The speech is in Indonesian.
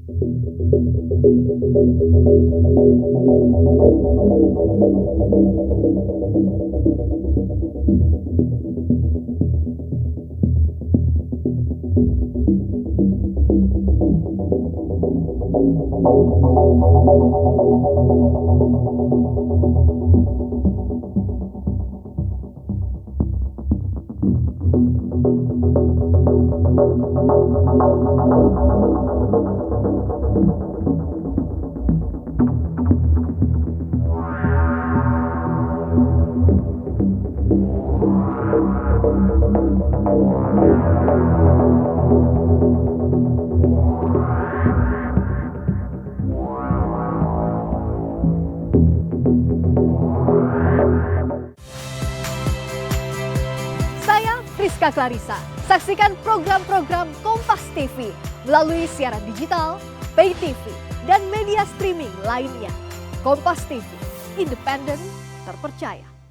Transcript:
Saya Friska Clarissa. Saksikan program-program Kompas TV melalui siaran digital, pay TV, dan media streaming lainnya. Kompas TV, independen, terpercaya.